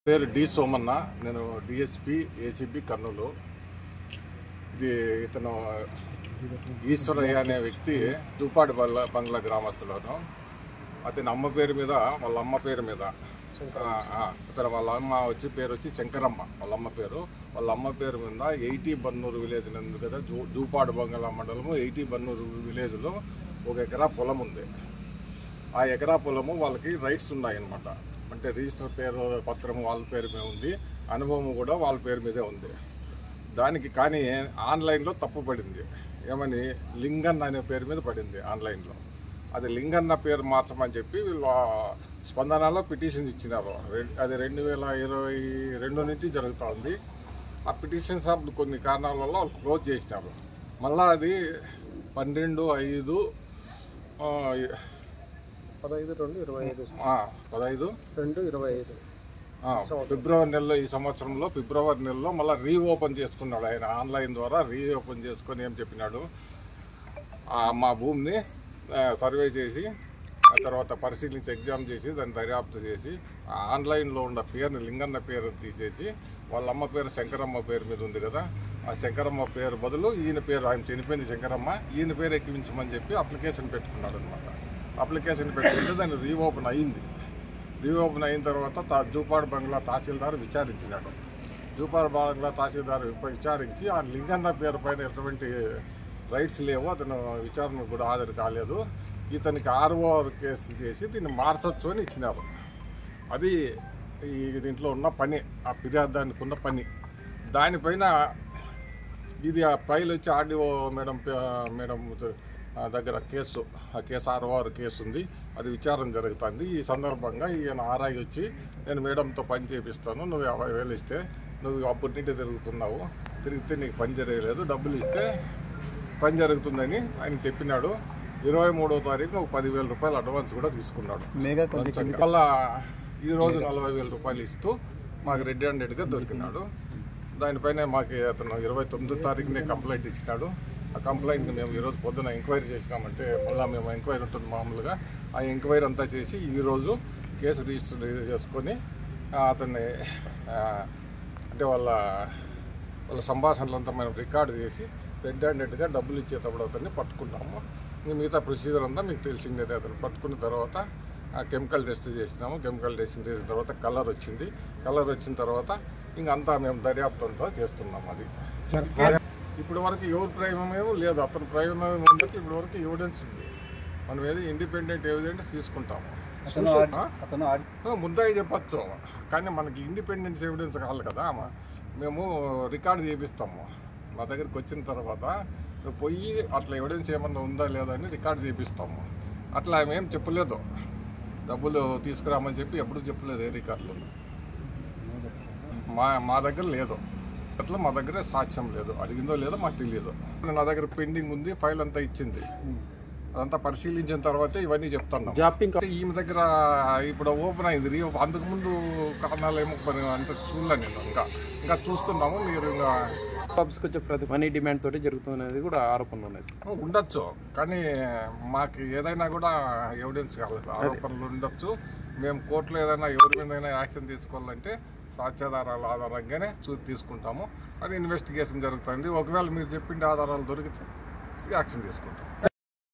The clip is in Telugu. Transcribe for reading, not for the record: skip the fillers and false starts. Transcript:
పేరు డి సోమన్న. నేను డిఎస్పి ఏసీబీ కర్నూలు. ఇతను ఈశ్వరయ్య అనే వ్యక్తి దూపాడి బంగ్లా గ్రామస్తులను. అతని అమ్మ పేరు మీద వాళ్ళ అమ్మ పేరు మీద ఇతను వాళ్ళ అమ్మ పేరు వచ్చి శంకరమ్మ. వాళ్ళ అమ్మ పేరు మీద 80 బన్నూరు విలేజ్ ఉంది కదా, దూపాడు బంగ్లా మండలము 80 బన్నూరు విలేజ్లో 1 ఎకరా పొలం ఉంది. ఆ ఎకరా పొలము వాళ్ళకి రైట్స్ ఉన్నాయన్నమాట. అంటే రిజిస్టర్ పేరు పత్రం వాళ్ళ పేరు మీద ఉంది, అనుభవం కూడా వాళ్ళ పేరు మీదే ఉంది. దానికి కానీ ఆన్లైన్లో తప్పు పడింది. ఏమని లింగన్న అనే పేరు మీద పడింది ఆన్లైన్లో. అది లింగన్న పేరు మార్చమని చెప్పి వీళ్ళు స్పందనలో పిటిషన్ ఇచ్చినారు. అది 2022 నుంచి జరుగుతూ ఉంది. ఆ పిటిషన్స్ కొన్ని కారణాల వల్ల వాళ్ళు క్లోజ్ చేసినారు. మళ్ళీ అది 12/5 ఫిబ్రవరి నెలలో, ఈ సంవత్సరంలో ఫిబ్రవరి నెలలో మళ్ళీ రీఓపెన్ చేసుకున్నాడు. ఆయన ఆన్లైన్ ద్వారా రీఓపెన్ చేసుకొని ఏం చెప్పినాడు, మా భూమిని సర్వే చేసి ఆ తర్వాత పరిశీలించి ఎగ్జామ్ చేసి దాన్ని దర్యాప్తు చేసి ఆన్లైన్లో ఉన్న పేరుని లింగన్న పేరు తీసేసి వాళ్ళ అమ్మ పేరు శంకరమ్మ పేరు మీద ఉంది కదా, ఆ శంకరమ్మ పేరు బదులు ఈయన పేరు, ఆయన చనిపోయింది శంకరమ్మ, ఈయన పేరు ఎక్కించమని చెప్పి అప్లికేషన్ పెట్టుకున్నాడు అనమాట. అప్లికేషన్ పెట్టుకుంటే దాన్ని రీఓపెన్ అయింది. రీఓపెన్ అయిన తర్వాత దూపాడు బంగ్లా తహసీల్దార్ విచారించినాడు. దూపాడు బంగ్లా తహసీల్దార్ విచారించి ఆ లింగన్న పేరు పైన ఎటువంటి రైట్స్ లేవు, అతను విచారణ కూడా హాజరు కాలేదు, ఇతనికి RO కేసు చేసి దీన్ని మార్చొచ్చు అని ఇచ్చినారు. అది ఈ దీంట్లో ఉన్న పని, ఆ ఫిర్యాదానికి ఉన్న పని. దానిపైన ఇది ఆ ఫైల్ వచ్చి RDO మేడం దగ్గర కేసు, ఆ కేసు RO కేసు ఉంది, అది విచారణ జరుగుతుంది. ఈ సందర్భంగా ఈయన RI వచ్చి నేను మేడంతో పని చేపిస్తాను, నువ్వు 50,000 ఇస్తే, నువ్వు అప్పటి నుండి తిరిగితే నీకు పని జరగలేదు, డబ్బులు ఇస్తే పని జరుగుతుందని ఆయన చెప్పినాడు. 23వ తారీఖు ఒక 10,000 రూపాయలు అడ్వాన్స్ కూడా తీసుకున్నాడు. మళ్ళా ఈరోజు 40,000 రూపాయలు ఇస్తూ మాకు రెడ్ హ్యాండెడ్గా దొరికినాడు. దానిపైన మాకు అతను 29వ తారీఖునే కంప్లైంట్ ఇచ్చినాడు. ఆ కంప్లైంట్ని మేము ఈరోజు పొద్దున ఎంక్వైరీ చేసినామంటే, మళ్ళీ మేము ఎంక్వైరీ ఉంటుంది మామూలుగా, ఆ ఎంక్వైరీ అంతా చేసి ఈరోజు కేసు రిజిస్టర్ చేసుకొని అతన్ని అంటే వాళ్ళ సంభాషణలంతా మేము రికార్డు చేసి రెడ్ హ్యాండెడ్గా డబ్బులు ఇచ్చేటప్పుడు అతన్ని పట్టుకున్నాము. మిగతా ప్రొసీజర్ అంతా మీకు తెలిసిందే. అతను పట్టుకున్న తర్వాత కెమికల్ టెస్ట్ చేసినాము. కెమికల్ టెస్ట్ చేసిన తర్వాత కలర్ వచ్చింది. కలర్ వచ్చిన తర్వాత ఇంకంతా మేము దర్యాప్తు అంతా చేస్తున్నాము. అది ఇప్పటి వరకు ఎవరి ప్రయోజనం లేదు, అతని ప్రయోజనం ఉండదు. ఇప్పటి వరకు ఎవిడెన్స్ ఉంది, మనం ఏది ఇండిపెండెంట్ ఎవిడెన్స్ తీసుకుంటాము. ముద్దాయి చెప్పచ్చు, కానీ మనకి ఇండిపెండెన్స్ ఎవిడెన్స్ కావాలి కదా. మేము రికార్డు చేపిస్తాము. మా దగ్గరికి వచ్చిన తర్వాత పోయి అట్లా ఎవిడెన్స్ ఏమన్నా ఉందా లేదా అని రికార్డు చేపిస్తాము. అట్లా ఏం చెప్పలేదు, డబ్బులు తీసుకురామని చెప్పి ఎప్పుడు చెప్పలేదు ఏ రికార్డులో. మా దగ్గర లేదు, అట్లా మా దగ్గర సాక్ష్యం లేదు, అడిగిందో లేదో మాకు తెలియదు. నా దగ్గర పెండింగ్ ఉంది, ఫైల్ అంతా ఇచ్చింది, అదంతా పరిశీలించిన తర్వాత ఇవన్నీ చెప్తున్నాం. ఈమె దగ్గర ఇప్పుడు ఓపెన్ అయింది, అంతకుముందు కారణాలు ఏమో అంత చూడలే నేను, ఇంకా చూస్తున్నాము. మీరు మనీ డిమాండ్ తోటి జరుగుతున్నది కూడా ఆరోపణలు ఉన్నాయి. ఉండొచ్చు, కానీ మాకు ఏదైనా కూడా ఎవిడెన్స్ కావాలి. ఆరోపణలు ఉండొచ్చు. మేము కోర్టులో ఏదైనా ఎవరి మీద యాక్షన్ తీసుకోవాలంటే సాక్ష్యాధారాల ఆధారంగానే తీసుకుంటాము. అది ఇన్వెస్టిగేషన్ జరుగుతుంది. ఒకవేళ మీరు చెప్పిన ఆధారాలు దొరికితే యాక్షన్ తీసుకుంటాం.